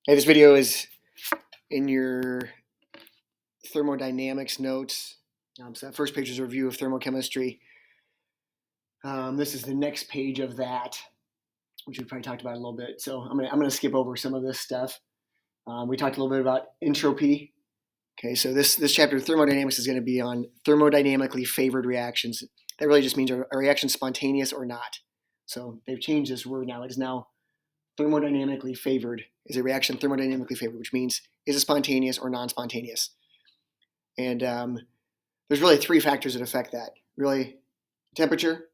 Hey, this video is in your thermodynamics notes. So that first page is a review of thermochemistry. This is the next page of that, which we probably talked about a little bit. So I'm gonna skip over some of this stuff. We talked a little bit about entropy. Okay, so this chapter of thermodynamics is going to be on thermodynamically favored reactions. That really just means are reactions spontaneous or not. So they've changed this word now. It is now thermodynamically favored. Is a reaction thermodynamically favored, which means is it spontaneous or non-spontaneous? And there's really three factors that affect that. Really, temperature,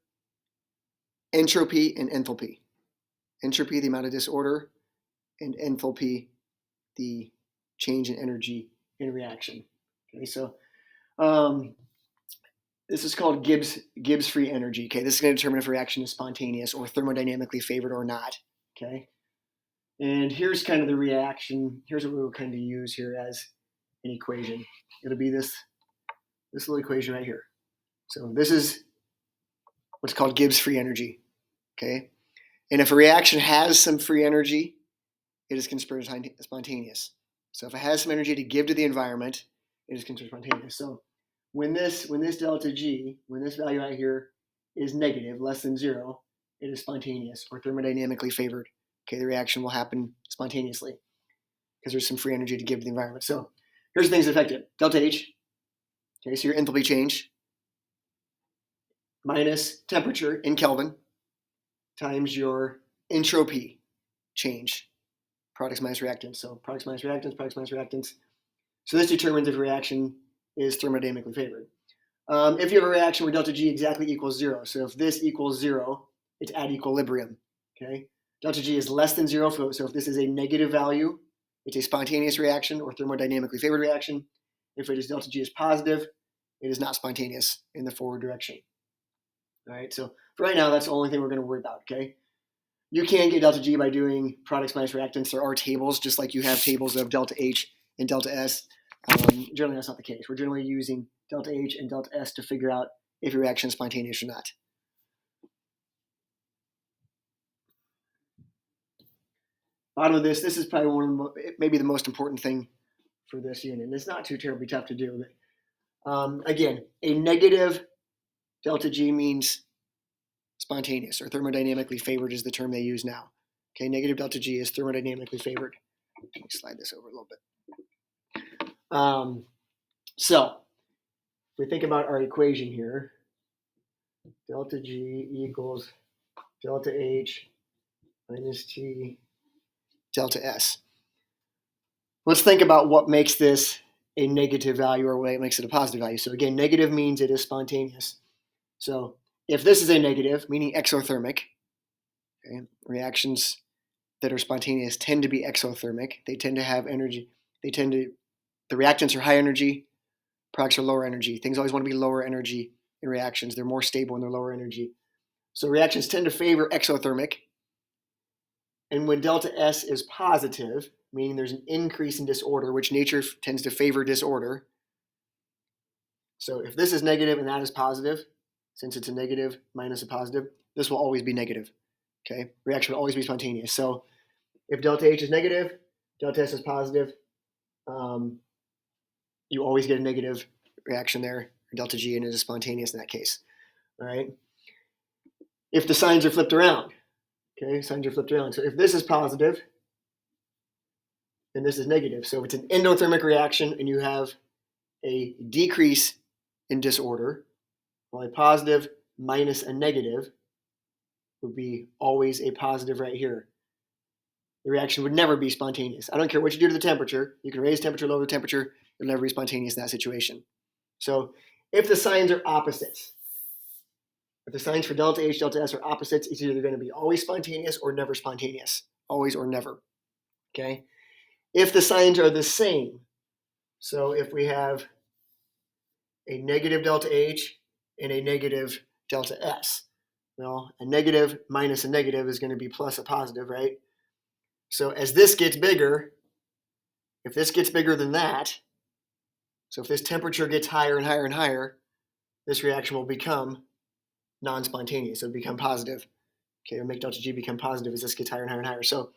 entropy, and enthalpy. Entropy, the amount of disorder, and enthalpy, the change in energy in a reaction. Okay, so this is called Gibbs free energy. Okay, this is going to determine if a reaction is spontaneous or thermodynamically favored or not. Okay, and here's kind of the reaction. Here's what we'll kind of use here as an equation. It'll be this little equation right here. So this is what's called Gibbs free energy. Okay, and if a reaction has some free energy, it is considered spontaneous. So if it has some energy to give to the environment, it is considered spontaneous. So when this delta G, when this value right here is negative, less than 0, it is spontaneous or thermodynamically favored. Okay, the reaction will happen spontaneously because there's some free energy to give to the environment. So here's the things that affect it. Delta H, okay, so your enthalpy change minus temperature in Kelvin times your entropy change, products minus reactants. So products minus reactants, products minus reactants. So this determines if a reaction is thermodynamically favored. If you have a reaction where delta G exactly equals 0, so if this equals 0, it's at equilibrium. Okay, delta G is less than 0, so if this is a negative value, it's a spontaneous reaction or thermodynamically favored reaction. If it is delta G is positive, it is not spontaneous in the forward direction. All right, so for right now, that's the only thing we're going to worry about. Okay, you can get delta G by doing products minus reactants. There are tables, just like you have tables of delta H and delta S. Generally, that's not the case. We're generally using delta H and delta S to figure out if your reaction is spontaneous or not. Bottom of this is probably maybe the most important thing for this unit. And it's not too terribly tough to do. But again, a negative delta G means spontaneous or thermodynamically favored is the term they use now. Okay, negative delta G is thermodynamically favored. Let me slide this over a little bit. So if we think about our equation here, delta G equals delta H minus T delta S. Let's think about what makes this a negative value or what makes it a positive value. So again, negative means it is spontaneous. So if this is a negative, meaning exothermic, okay, reactions that are spontaneous tend to be exothermic. They tend to have energy. The reactants are high energy, products are lower energy. Things always want to be lower energy in reactions. They're more stable when they're lower energy. So reactions tend to favor exothermic. And when delta S is positive, meaning there's an increase in disorder, which nature tends to favor disorder. So if this is negative and that is positive, since it's a negative minus a positive, this will always be negative. Okay, reaction will always be spontaneous. So if delta H is negative, delta S is positive, you always get a negative reaction there, or delta G, and it is spontaneous in that case. All right. If the signs are flipped around, okay, signs are flipped around. So if this is positive, and this is negative. So if it's an endothermic reaction and you have a decrease in disorder, well, a positive minus a negative would be always a positive right here. The reaction would never be spontaneous. I don't care what you do to the temperature. You can raise temperature, lower the temperature. It'll never be spontaneous in that situation. So if the signs are opposites, if the signs for delta H, delta S are opposites, it's either going to be always spontaneous or never spontaneous. Always or never. Okay? If the signs are the same, so if we have a negative delta H and a negative delta S, well, a negative minus a negative is going to be plus a positive, right? So as this gets bigger, if this gets bigger than that, so if this temperature gets higher and higher and higher, this reaction will become non-spontaneous. It'll become positive. Okay, it'll make delta G become positive as this gets higher and higher and higher. So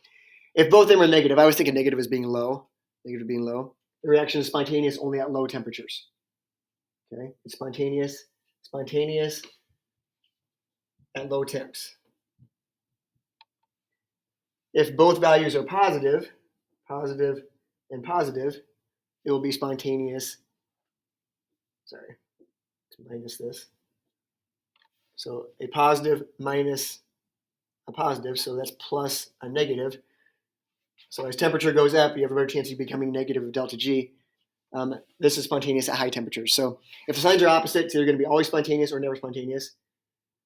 If both of them are negative, I was thinking negative as being low. Negative being low. The reaction is spontaneous only at low temperatures. Okay, it's spontaneous at low temps. If both values are positive and positive, it will be spontaneous. Sorry, let's minus this. So a positive minus a positive, so that's plus a negative. So as temperature goes up, you have a better chance of becoming negative of delta G. This is spontaneous at high temperatures. So if the signs are opposite, it's either going to be always spontaneous or never spontaneous.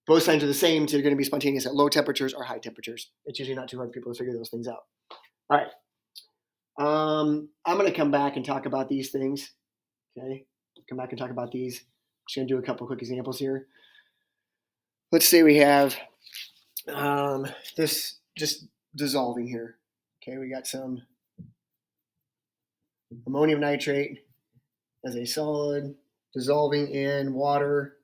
Both signs are the same, so you're going to be spontaneous at low temperatures or high temperatures. It's usually not too hard for people to figure those things out. All right. I'm going to come back and talk about these things. Okay. Come back and talk about these. I'm just going to do a couple quick examples here. Let's say we have this just dissolving here. Okay, we got some ammonium nitrate as a solid dissolving in water.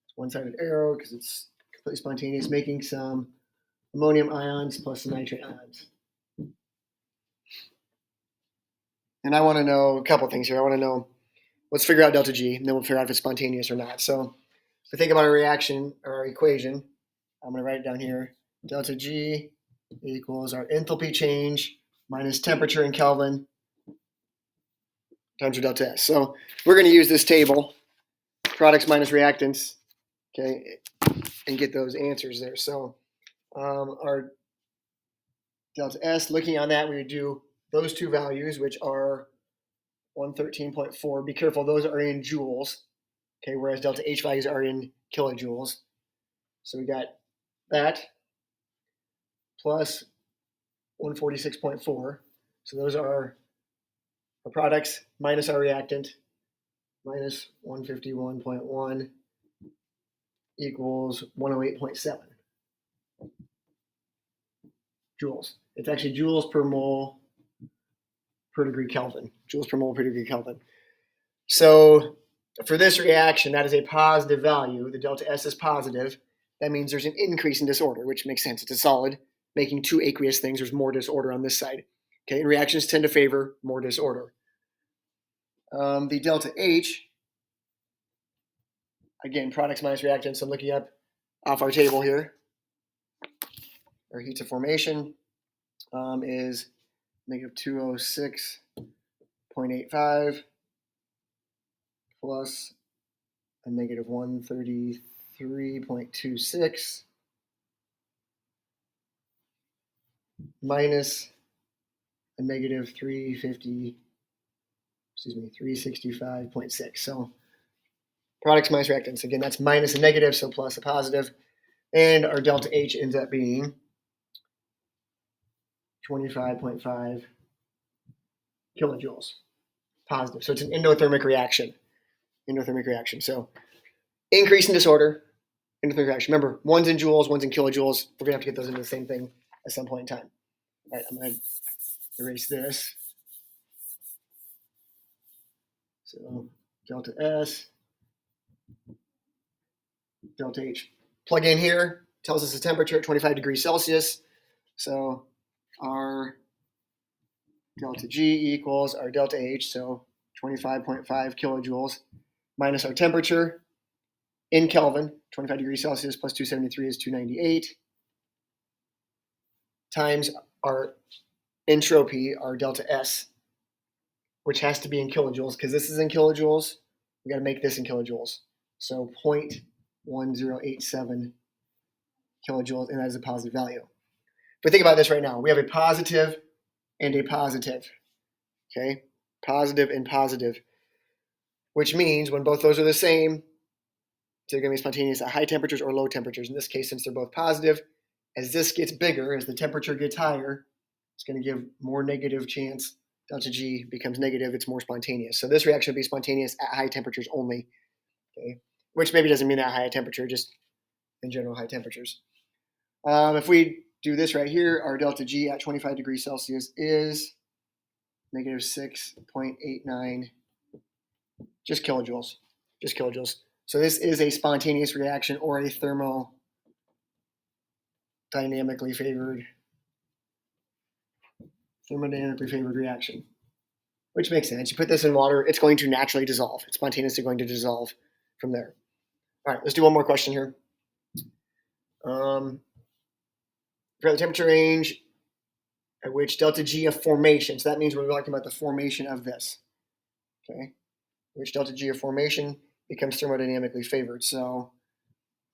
It's one-sided arrow because it's completely spontaneous, making some ammonium ions plus some nitrate ions. And I want to know a couple things here. I want to know, let's figure out delta G, and then we'll figure out if it's spontaneous or not. So if we think about a reaction or our equation, I'm going to write it down here. Delta G equals our enthalpy change minus temperature in Kelvin times our delta S. So we're going to use this table, products minus reactants, okay, and get those answers there. So our delta S, looking on that, we would do those two values, which are 113.4. Be careful, those are in joules, okay, whereas delta H values are in kilojoules. So we got that plus 146.4. So those are our products minus our reactant, minus 151.1 equals 108.7 joules. It's actually joules per mole per degree Kelvin. Joules per mole per degree Kelvin. So for this reaction, that is a positive value. The delta S is positive. That means there's an increase in disorder, which makes sense. It's a solid making two aqueous things. There's more disorder on this side. Okay, and reactions tend to favor more disorder. The delta H, again, products minus reactants. I'm looking up off our table here. Our heats of formation is negative 206.85 plus a negative 133.26 minus a negative 365.6. So products minus reactants. Again, that's minus a negative, so plus a positive. And our delta H ends up being 25.5 kilojoules. Positive. So it's an endothermic reaction. So increase in disorder, endothermic reaction. Remember, one's in joules, one's in kilojoules. We're going to have to get those into the same thing at some point in time. All right, I'm going to erase this. So delta S, delta H. Plug in here, tells us the temperature at 25 degrees Celsius. So our delta G equals our delta H, so 25.5 kilojoules, minus our temperature in Kelvin, 25 degrees Celsius plus 273 is 298, times our entropy, our delta S, which has to be in kilojoules, because this is in kilojoules. We got to make this in kilojoules. So 0.1087 kilojoules, and that is a positive value. But think about this right now. We have a positive and a positive, okay? Positive and positive, which means when both those are the same, they're going to be spontaneous at high temperatures or low temperatures. In this case, since they're both positive, as this gets bigger, as the temperature gets higher, it's going to give more negative chance. Delta G becomes negative. It's more spontaneous. So this reaction will be spontaneous at high temperatures only, okay? Which maybe doesn't mean that high a temperature, just in general high temperatures. If we do this right here, our delta G at 25 degrees Celsius is negative 6.89, just kilojoules. So this is a spontaneous reaction or a thermodynamically favored thermodynamically favored reaction, which makes sense. You put this in water, it's going to naturally dissolve. It's spontaneously going to dissolve from there. All right, let's do one more question here. For the temperature range at which delta G of formation, so that means we're talking about the formation of this, okay? Which delta G of formation becomes thermodynamically favored. So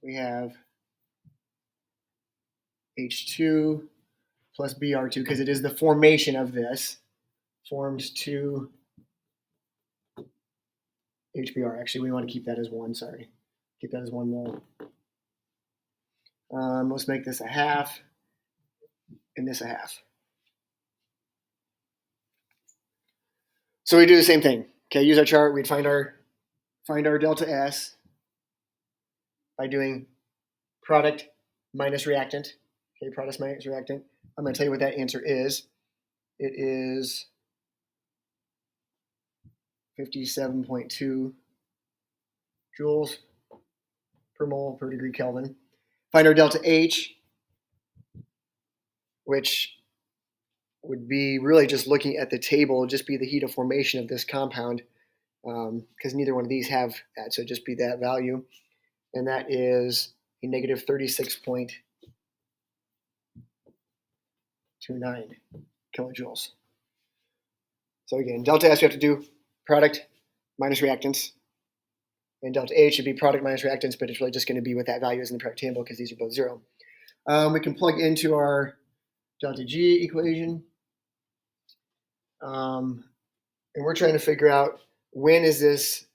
we have H2 plus Br2, because it is the formation of this, forms 2 HBr. Actually, we want to keep that as 1, sorry. Keep that as 1 mole. Let's make this a half and this a half. So we do the same thing. Okay, use our chart. We'd find our delta S by doing product minus reactant. Okay, product minus reactant. I'm going to tell you what that answer is. It is 57.2 joules per mole per degree Kelvin. Find our delta H, which would be really just looking at the table, just be the heat of formation of this compound, because neither one of these have that, so just be that value. And that is a negative 36.29 kilojoules. So again, delta S we have to do product minus reactants. And delta H should be product minus reactants, but it's really just going to be what that value is in the periodic table because these are both 0. We can plug into our delta G equation. And we're trying to figure out when is this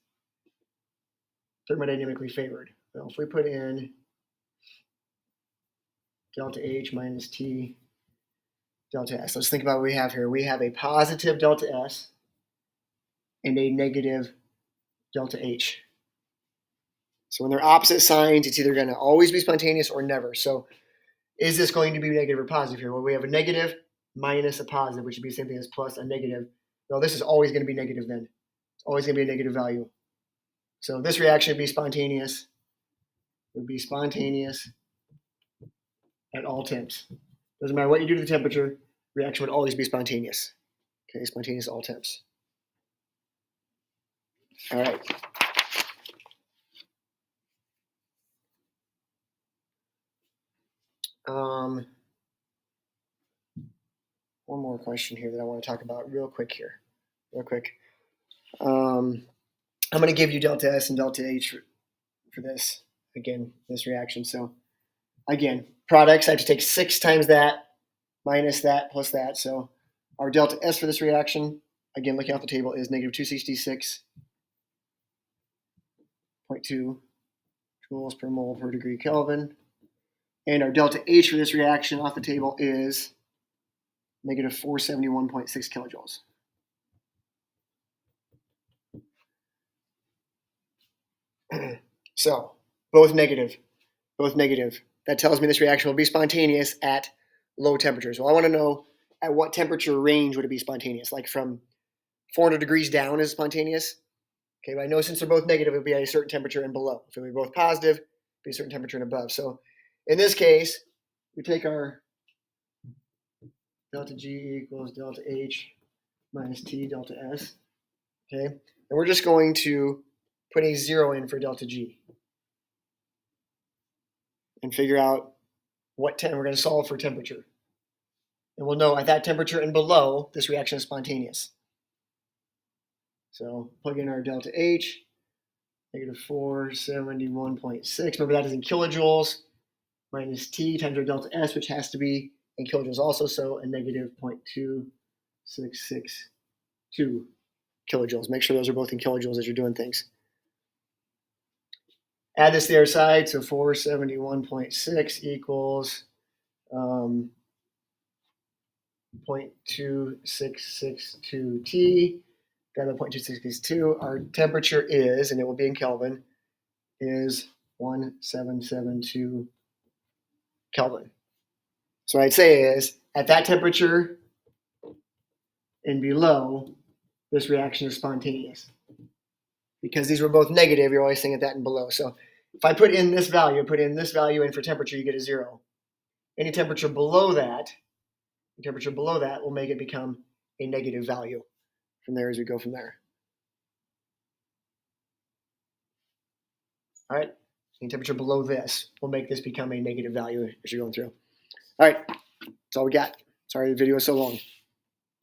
thermodynamically favored. Well, if we put in delta H minus T delta S, let's think about what we have here. We have a positive delta S and a negative delta H. So when they're opposite signs, it's either going to always be spontaneous or never. So is this going to be negative or positive here? Well, we have a negative minus a positive, which would be the same thing as plus a negative. Well, this is always going to be negative then. It's always going to be a negative value. So this reaction would be spontaneous. It would be spontaneous at all temps. Doesn't matter what you do to the temperature, reaction would always be spontaneous. Okay, spontaneous at all temps. All right. One more question here that I want to talk about real quick here. I'm going to give you delta S and delta H for this, again, this reaction. So again, products, I have to take 6 times that, minus that, plus that. So our delta S for this reaction, again, looking off the table, is negative 266.2 joules per mole per degree Kelvin. And our delta H for this reaction off the table is negative 471.6 kilojoules. So both negative. That tells me this reaction will be spontaneous at low temperatures. Well, I want to know at what temperature range would it be spontaneous? Like from 400 degrees down is spontaneous? Okay, but I know since they're both negative, it would be at a certain temperature and below. If they're both positive, it would be a certain temperature and above. So in this case, we take our delta G equals delta H minus T delta S. Okay, and we're just going to put a 0 in for delta G and figure out what we're going to solve for temperature. And we'll know at that temperature and below, this reaction is spontaneous. So plug in our delta H, negative 471.6. Remember that is in kilojoules, minus T times our delta S, which has to be in kilojoules also, so a negative 0.2662 kilojoules. Make sure those are both in kilojoules as you're doing things. Add this to the other side, so 471.6 equals 0.2662 T. Got a 0.2662. Our temperature is, and it will be in Kelvin, is 1772 Kelvin. So what I'd say is, at that temperature and below, this reaction is spontaneous. Because these were both negative, you're always saying at that and below. So if I put in this value in for temperature, you get a 0. Any temperature below that, The temperature below that will make it become a negative value from there as we go from there. All right, the temperature below this will make this become a negative value as you're going through. All right, that's all we got. Sorry the video is so long.